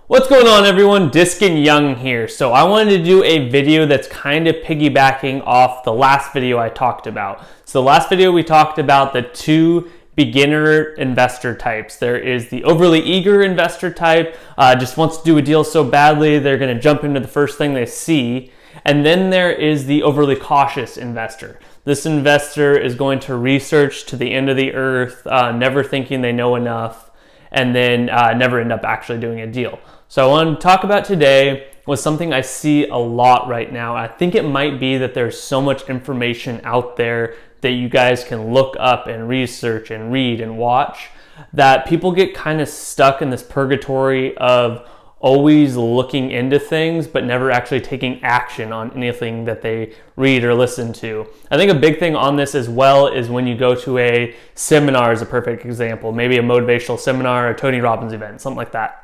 What's going on, everyone? Diskin Young here. So I wanted to do a video that's kind of piggybacking off the last video I talked about. So the last video we talked about the two beginner investor types. There is the overly eager investor type, just wants to do a deal so badly they're going to jump into the first thing they see. And then there is the overly cautious investor. This investor is going to research to the end of the earth, never thinking they know enough, and then never end up actually doing a deal. So I want to talk about today was something I see a lot right now. I think it might be that there's so much information out there that you guys can look up and research and read and watch that people get kind of stuck in this purgatory of always looking into things but never actually taking action on anything that they read or listen to. I think a big thing on this as well is when you go to a seminar is a perfect example, maybe a motivational seminar, a Tony Robbins event, something like that.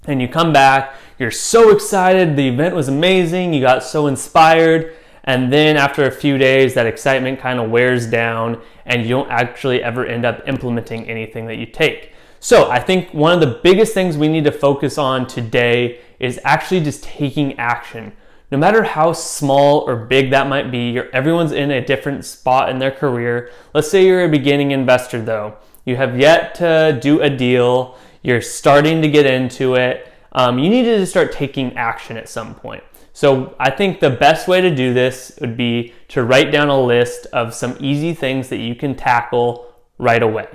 And you come back, you're so excited, the event was amazing, you got so inspired, and then after a few days that excitement kind of wears down and you don't actually ever end up implementing anything that you take. So I think one of the biggest things we need to focus on today is actually just taking action. No matter how small or big that might be, everyone's in a different spot in their career. Let's say you're a beginning investor though. You have yet to do a deal, you're starting to get into it. You need to start taking action at some point. So I think the best way to do this would be to write down a list of some easy things that you can tackle right away.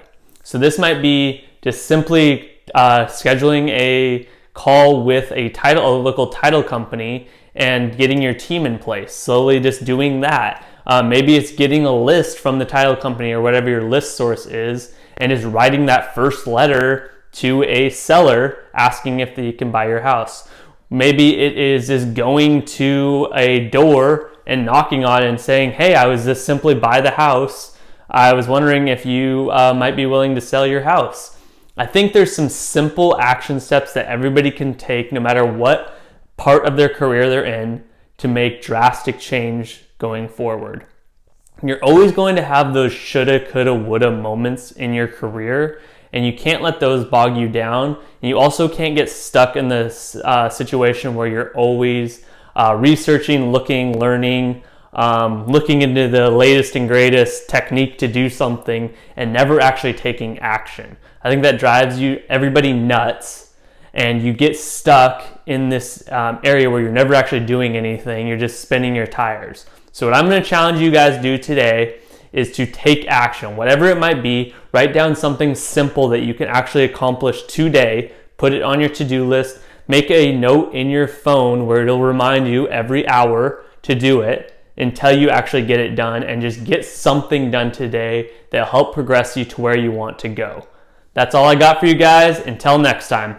So this might be just simply scheduling a call with a local title company and getting your team in place. Slowly just doing that. Maybe it's getting a list from the title company or whatever your list source is and just writing that first letter to a seller asking if they can buy your house. Maybe it is just going to a door and knocking on it and saying, hey, I was just simply by the house. I was wondering if you might be willing to sell your house. I think there's some simple action steps that everybody can take no matter what part of their career they're in to make drastic change going forward. You're always going to have those shoulda, coulda, woulda moments in your career, and you can't let those bog you down. And you also can't get stuck in this situation where you're always researching, looking, learning, looking into the latest and greatest technique to do something and never actually taking action. I think that drives everybody nuts, and you get stuck in this area where you're never actually doing anything. You're just spinning your tires. So what I'm going to challenge you guys to do today is to take action, whatever it might be. Write down something simple that you can actually accomplish today. Put it on your to-do list. Make a note in your phone where it'll remind you every hour to do it until you actually get it done, and just get something done today that'll help progress you to where you want to go. That's all I got for you guys. Until next time.